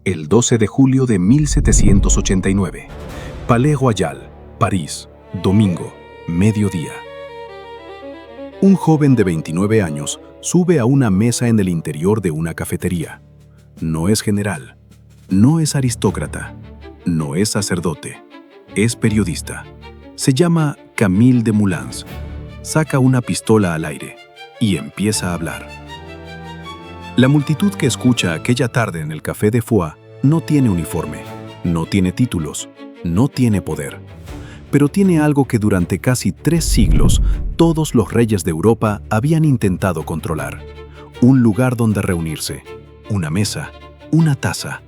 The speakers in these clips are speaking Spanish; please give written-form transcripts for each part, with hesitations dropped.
el 12 de julio de 1789. Palais Royal, París, domingo, mediodía. Un joven de 29 años sube a una mesa en el interior de una cafetería. No es general, no es aristócrata, no es sacerdote, es periodista. Se llama Camille Desmoulins. Saca una pistola al aire y empieza a hablar. La multitud que escucha aquella tarde en el Café de Foix no tiene uniforme, no tiene títulos, no tiene poder, pero tiene algo que durante casi 3 siglos todos los reyes de Europa habían intentado controlar: un lugar donde reunirse, una mesa, una taza.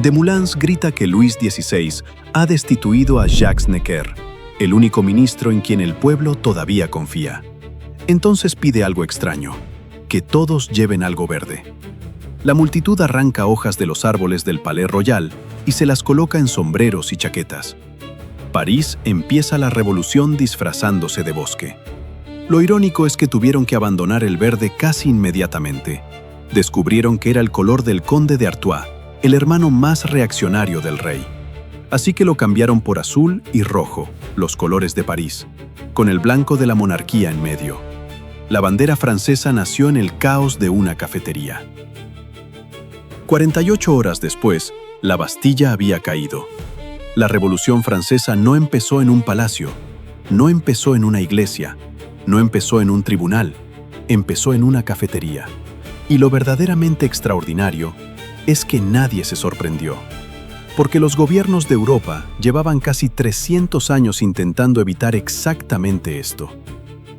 Desmoulins grita que Luis XVI ha destituido a Jacques Necker, el único ministro en quien el pueblo todavía confía. Entonces pide algo extraño: que todos lleven algo verde. La multitud arranca hojas de los árboles del Palais Royal y se las coloca en sombreros y chaquetas. París empieza la revolución disfrazándose de bosque. Lo irónico es que tuvieron que abandonar el verde casi inmediatamente. Descubrieron que era el color del conde de Artois, el hermano más reaccionario del rey. Así que lo cambiaron por azul y rojo, los colores de París, con el blanco de la monarquía en medio. La bandera francesa nació en el caos de una cafetería. 48 horas después, la Bastilla había caído. La Revolución Francesa no empezó en un palacio, no empezó en una iglesia, no empezó en un tribunal, empezó en una cafetería. Y lo verdaderamente extraordinario es que nadie se sorprendió, porque los gobiernos de Europa llevaban casi 300 años intentando evitar exactamente esto.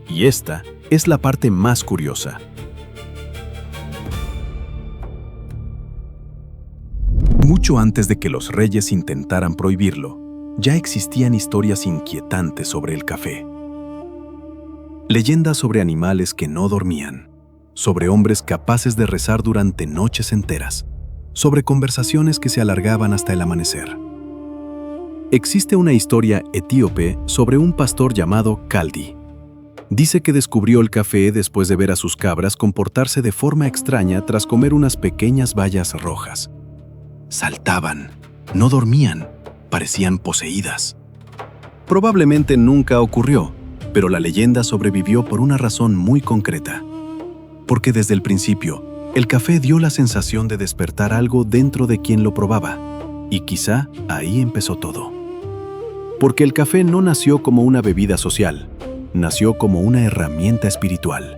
Y esta es la parte más curiosa. Mucho antes de que los reyes intentaran prohibirlo, ya existían historias inquietantes sobre el café. Leyendas sobre animales que no dormían, sobre hombres capaces de rezar durante noches enteras, sobre conversaciones que se alargaban hasta el amanecer. Existe una historia etíope sobre un pastor llamado Kaldi. Dice que descubrió el café después de ver a sus cabras comportarse de forma extraña tras comer unas pequeñas bayas rojas. Saltaban, no dormían, parecían poseídas. Probablemente nunca ocurrió, pero la leyenda sobrevivió por una razón muy concreta. Porque desde el principio, el café dio la sensación de despertar algo dentro de quien lo probaba, y quizá ahí empezó todo. Porque el café no nació como una bebida social, nació como una herramienta espiritual.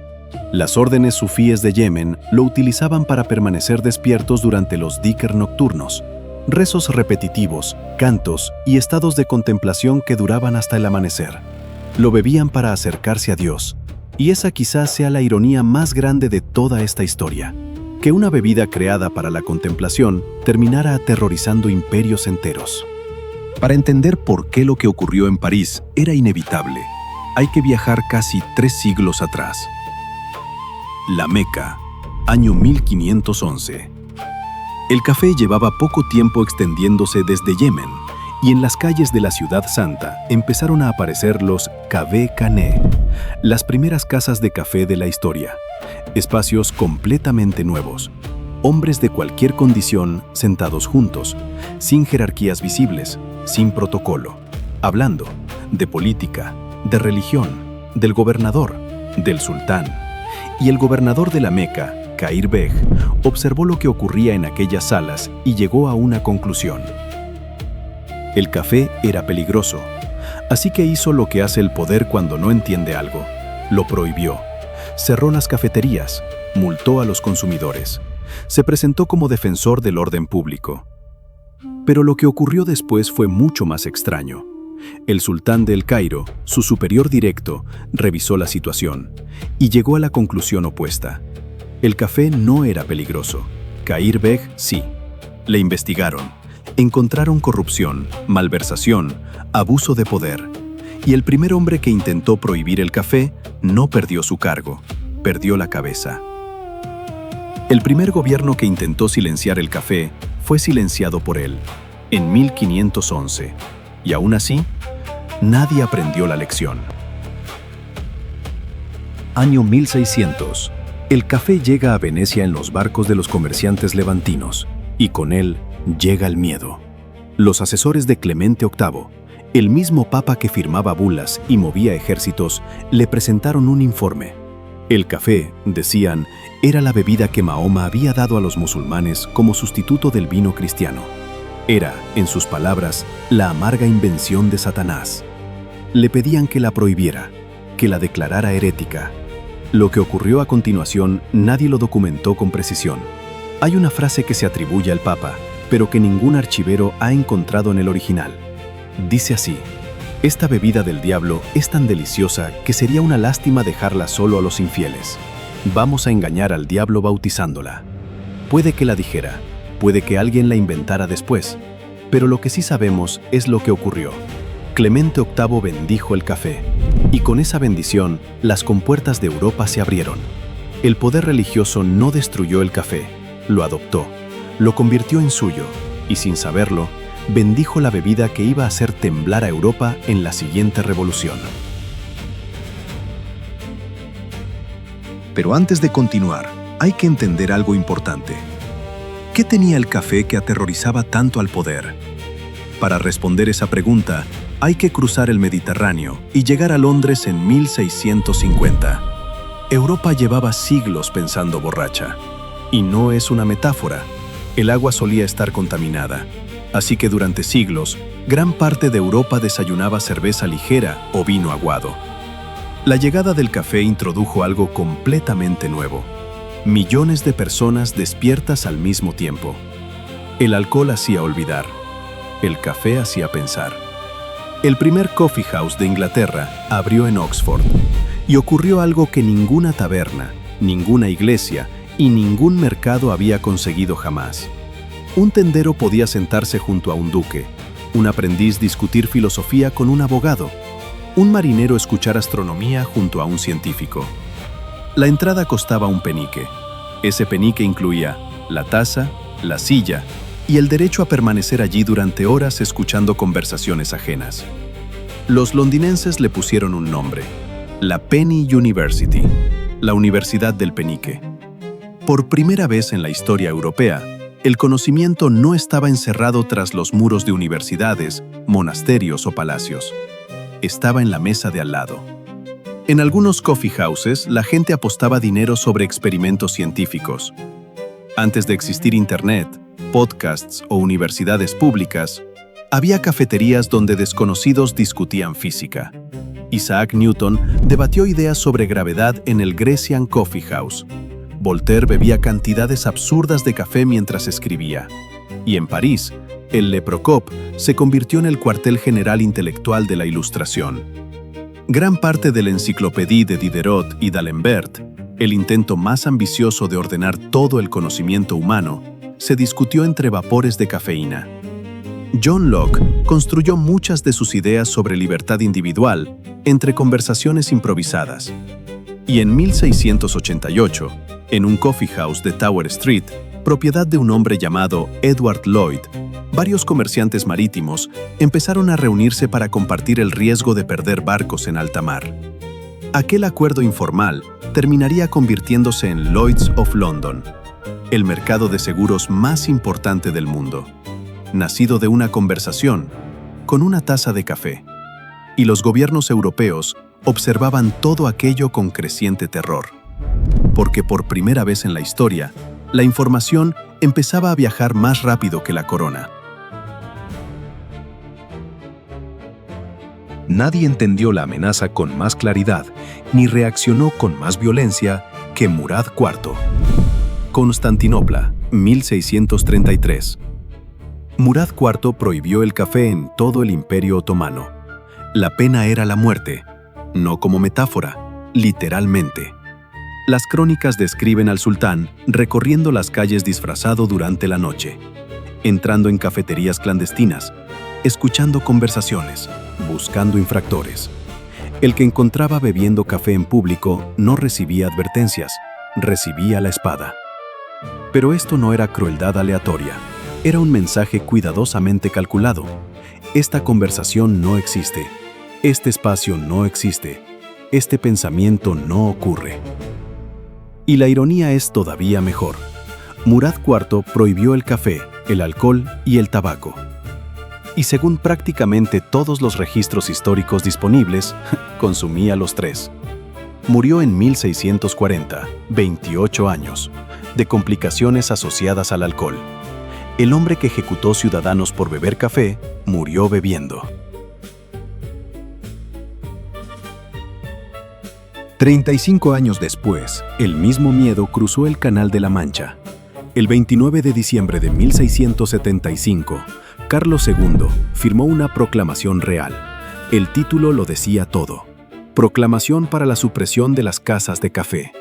Las órdenes sufíes de Yemen lo utilizaban para permanecer despiertos durante los dhikr nocturnos, rezos repetitivos, cantos y estados de contemplación que duraban hasta el amanecer. Lo bebían para acercarse a Dios, y esa quizás sea la ironía más grande de toda esta historia, que una bebida creada para la contemplación terminara aterrorizando imperios enteros. Para entender por qué lo que ocurrió en París era inevitable, hay que viajar casi 3 siglos atrás. La Meca, año 1511. El café llevaba poco tiempo extendiéndose desde Yemen, y en las calles de la Ciudad Santa empezaron a aparecer los cafés Khané, las primeras casas de café de la historia. Espacios completamente nuevos, hombres de cualquier condición sentados juntos, sin jerarquías visibles, sin protocolo, hablando de política, de religión, del gobernador, del sultán. Y el gobernador de la Meca, Qair Beg, observó lo que ocurría en aquellas salas y llegó a una conclusión. El café era peligroso, así que hizo lo que hace el poder cuando no entiende algo. Lo prohibió, cerró las cafeterías, multó a los consumidores, se presentó como defensor del orden público. Pero lo que ocurrió después fue mucho más extraño. El sultán de El Cairo, su superior directo, revisó la situación y llegó a la conclusión opuesta. El café no era peligroso. Qair Beg sí. Le investigaron. Encontraron corrupción, malversación, abuso de poder. Y el primer hombre que intentó prohibir el café no perdió su cargo, perdió la cabeza. El primer gobierno que intentó silenciar el café fue silenciado por él, en 1511. Y aún así, nadie aprendió la lección. Año 1600. El café llega a Venecia en los barcos de los comerciantes levantinos. y con él llega el miedo. Los asesores de Clemente VIII, el mismo papa que firmaba bulas y movía ejércitos, le presentaron un informe. El café, decían, era la bebida que Mahoma había dado a los musulmanes como sustituto del vino cristiano. Era, en sus palabras, la amarga invención de Satanás. Le pedían que la prohibiera, que la declarara herética. Lo que ocurrió a continuación nadie lo documentó con precisión. Hay una frase que se atribuye al Papa, pero que ningún archivero ha encontrado en el original. Dice así: esta bebida del diablo es tan deliciosa que sería una lástima dejarla solo a los infieles. Vamos a engañar al diablo bautizándola. Puede que la dijera, puede que alguien la inventara después, pero lo que sí sabemos es lo que ocurrió. Clemente VIII bendijo el café, y con esa bendición las compuertas de Europa se abrieron. El poder religioso no destruyó el café, lo adoptó, lo convirtió en suyo, y sin saberlo, bendijo la bebida que iba a hacer temblar a Europa en la siguiente revolución. Pero antes de continuar, hay que entender algo importante. ¿Qué tenía el café que aterrorizaba tanto al poder? Para responder esa pregunta, hay que cruzar el Mediterráneo y llegar a Londres en 1650. Europa llevaba siglos pensando borracha. Y no es una metáfora. El agua solía estar contaminada. Así que durante siglos, gran parte de Europa desayunaba cerveza ligera o vino aguado. La llegada del café introdujo algo completamente nuevo. Millones de personas despiertas al mismo tiempo. El alcohol hacía olvidar. El café hacía pensar. El primer coffee house de Inglaterra abrió en Oxford. Y ocurrió algo que ninguna taberna, ninguna iglesia y ningún mercado había conseguido jamás. Un tendero podía sentarse junto a un duque, un aprendiz discutir filosofía con un abogado, un marinero escuchar astronomía junto a un científico. La entrada costaba un penique. Ese penique incluía la taza, la silla y el derecho a permanecer allí durante horas escuchando conversaciones ajenas. Los londinenses le pusieron un nombre: la Penny University, la Universidad del Penique. Por primera vez en la historia europea, el conocimiento no estaba encerrado tras los muros de universidades, monasterios o palacios. Estaba en la mesa de al lado. En algunos coffee houses, la gente apostaba dinero sobre experimentos científicos. Antes de existir Internet, podcasts o universidades públicas, había cafeterías donde desconocidos discutían física. Isaac Newton debatió ideas sobre gravedad en el Grecian Coffee House. Voltaire bebía cantidades absurdas de café mientras escribía. Y en París, el Le Procop se convirtió en el cuartel general intelectual de la Ilustración. Gran parte de la Enciclopédie de Diderot y d'Alembert, el intento más ambicioso de ordenar todo el conocimiento humano, se discutió entre vapores de cafeína. John Locke construyó muchas de sus ideas sobre libertad individual entre conversaciones improvisadas. Y en 1688, en un coffee house de Tower Street, propiedad de un hombre llamado Edward Lloyd, varios comerciantes marítimos empezaron a reunirse para compartir el riesgo de perder barcos en alta mar. Aquel acuerdo informal terminaría convirtiéndose en Lloyd's of London, el mercado de seguros más importante del mundo, nacido de una conversación con una taza de café. Y los gobiernos europeos observaban todo aquello con creciente terror, porque por primera vez en la historia, la información empezaba a viajar más rápido que la corona. Nadie entendió la amenaza con más claridad, ni reaccionó con más violencia que Murad IV. Constantinopla, 1633. Murad IV prohibió el café en todo el Imperio Otomano. La pena era la muerte, no como metáfora, literalmente. Las crónicas describen al sultán recorriendo las calles disfrazado durante la noche, entrando en cafeterías clandestinas, escuchando conversaciones, buscando infractores. El que encontraba bebiendo café en público no recibía advertencias, recibía la espada. Pero esto no era crueldad aleatoria, era un mensaje cuidadosamente calculado. Esta conversación no existe, este espacio no existe, este pensamiento no ocurre. Y la ironía es todavía mejor. Murad IV prohibió el café, el alcohol y el tabaco. Y según prácticamente todos los registros históricos disponibles, consumía los tres. Murió en 1640, 28 años, de complicaciones asociadas al alcohol. El hombre que ejecutó ciudadanos por beber café murió bebiendo. 35 años después, el mismo miedo cruzó el Canal de la Mancha. El 29 de diciembre de 1675, Carlos II firmó una proclamación real. El título lo decía todo. Proclamación para la supresión de las casas de café.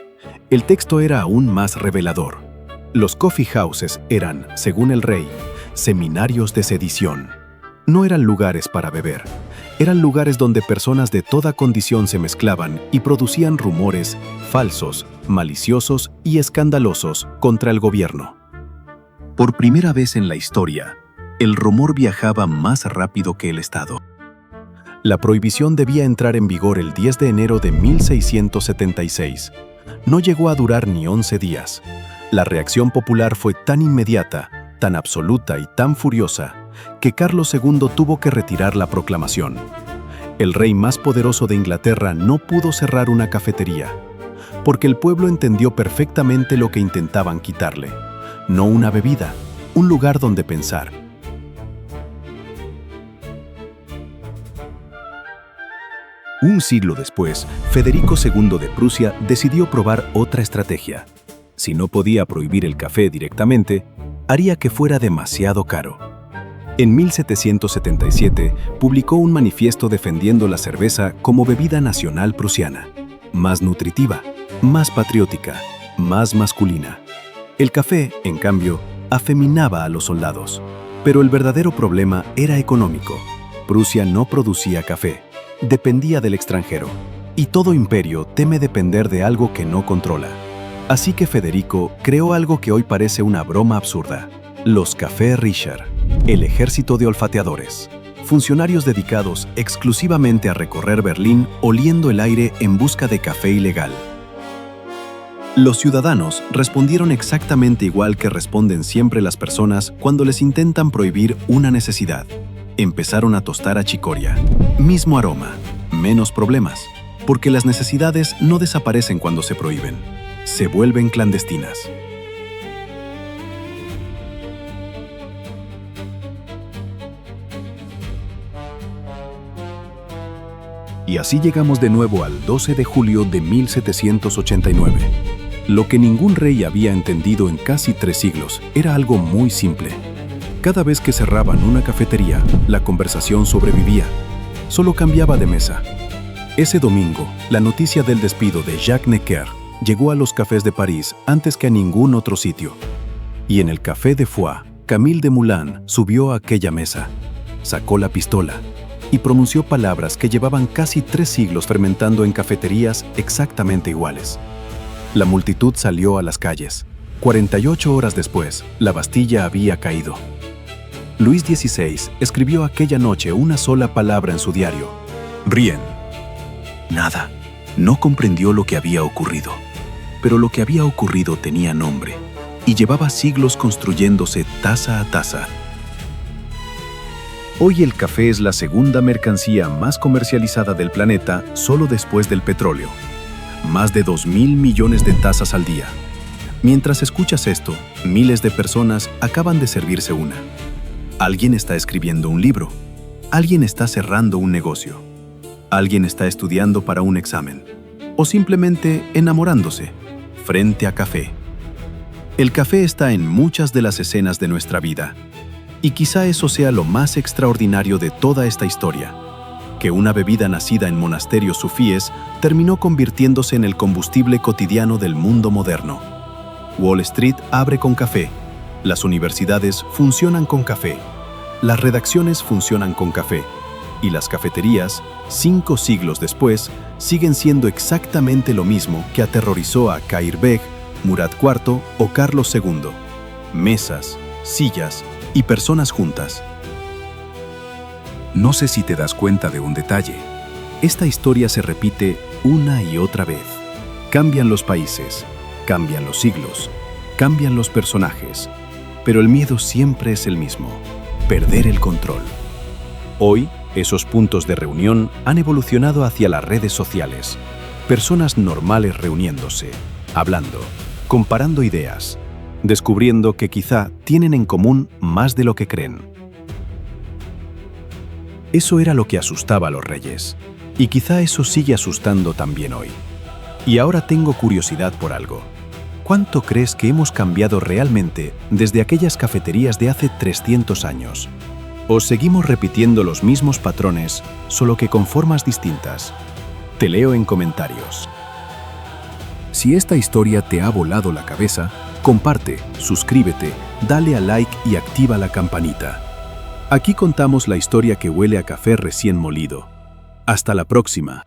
El texto era aún más revelador. Los coffee houses eran, según el rey, seminarios de sedición. No eran lugares para beber. Eran lugares donde personas de toda condición se mezclaban y producían rumores falsos, maliciosos y escandalosos contra el gobierno. Por primera vez en la historia, el rumor viajaba más rápido que el Estado. La prohibición debía entrar en vigor el 10 de enero de 1676. No llegó a durar ni 11 días. La reacción popular fue tan inmediata, tan absoluta y tan furiosa, que Carlos II tuvo que retirar la proclamación. El rey más poderoso de Inglaterra no pudo cerrar una cafetería, porque el pueblo entendió perfectamente lo que intentaban quitarle. No una bebida, un lugar donde pensar. Un siglo después, Federico II de Prusia decidió probar otra estrategia. Si no podía prohibir el café directamente, haría que fuera demasiado caro. En 1777 publicó un manifiesto defendiendo la cerveza como bebida nacional prusiana, más nutritiva, más patriótica, más masculina. El café, en cambio, afeminaba a los soldados. Pero el verdadero problema era económico. Prusia no producía café, dependía del extranjero. Y todo imperio teme depender de algo que no controla. Así que Federico creó algo que hoy parece una broma absurda: los Café Richer, el ejército de olfateadores. Funcionarios dedicados exclusivamente a recorrer Berlín oliendo el aire en busca de café ilegal. Los ciudadanos respondieron exactamente igual que responden siempre las personas cuando les intentan prohibir una necesidad. Empezaron a tostar achicoria. Mismo aroma, menos problemas, porque las necesidades no desaparecen cuando se prohíben, se vuelven clandestinas. Y así llegamos de nuevo al 12 de julio de 1789. Lo que ningún rey había entendido en casi 3 siglos era algo muy simple. Cada vez que cerraban una cafetería, la conversación sobrevivía. Solo cambiaba de mesa. Ese domingo, la noticia del despido de Jacques Necker llegó a los cafés de París antes que a ningún otro sitio. Y en el Café de Foix, Camille Desmoulins subió a aquella mesa, sacó la pistola y pronunció palabras que llevaban casi 3 siglos fermentando en cafeterías exactamente iguales. La multitud salió a las calles. 48 horas después, la Bastilla había caído. Luis XVI escribió aquella noche una sola palabra en su diario: Rien. Nada. No comprendió lo que había ocurrido. Pero lo que había ocurrido tenía nombre y llevaba siglos construyéndose taza a taza. Hoy el café es la segunda mercancía más comercializada del planeta solo después del petróleo. Más de 2.000 millones de tazas al día. Mientras escuchas esto, miles de personas acaban de servirse una. Alguien está escribiendo un libro. Alguien está cerrando un negocio. Alguien está estudiando para un examen. O simplemente enamorándose, frente a café. El café está en muchas de las escenas de nuestra vida. Y quizá eso sea lo más extraordinario de toda esta historia, que una bebida nacida en monasterios sufíes terminó convirtiéndose en el combustible cotidiano del mundo moderno. Wall Street abre con café, las universidades funcionan con café, las redacciones funcionan con café, y las cafeterías, 5 siglos después, siguen siendo exactamente lo mismo que aterrorizó a Kair Beg, Murad IV o Carlos II. Mesas, sillas y personas juntas. No sé si te das cuenta de un detalle. Esta historia se repite una y otra vez. Cambian los países, cambian los siglos, cambian los personajes, pero el miedo siempre es el mismo: perder el control. Hoy, esos puntos de reunión han evolucionado hacia las redes sociales. Personas normales reuniéndose, hablando, comparando ideas, descubriendo que quizá tienen en común más de lo que creen. Eso era lo que asustaba a los reyes, y quizá eso sigue asustando también hoy. Y ahora tengo curiosidad por algo. ¿Cuánto crees que hemos cambiado realmente desde aquellas cafeterías de hace 300 años? ¿O seguimos repitiendo los mismos patrones, solo que con formas distintas? Te leo en comentarios. Si esta historia te ha volado la cabeza, comparte, suscríbete, dale a like y activa la campanita. Aquí contamos la historia que huele a café recién molido. Hasta la próxima.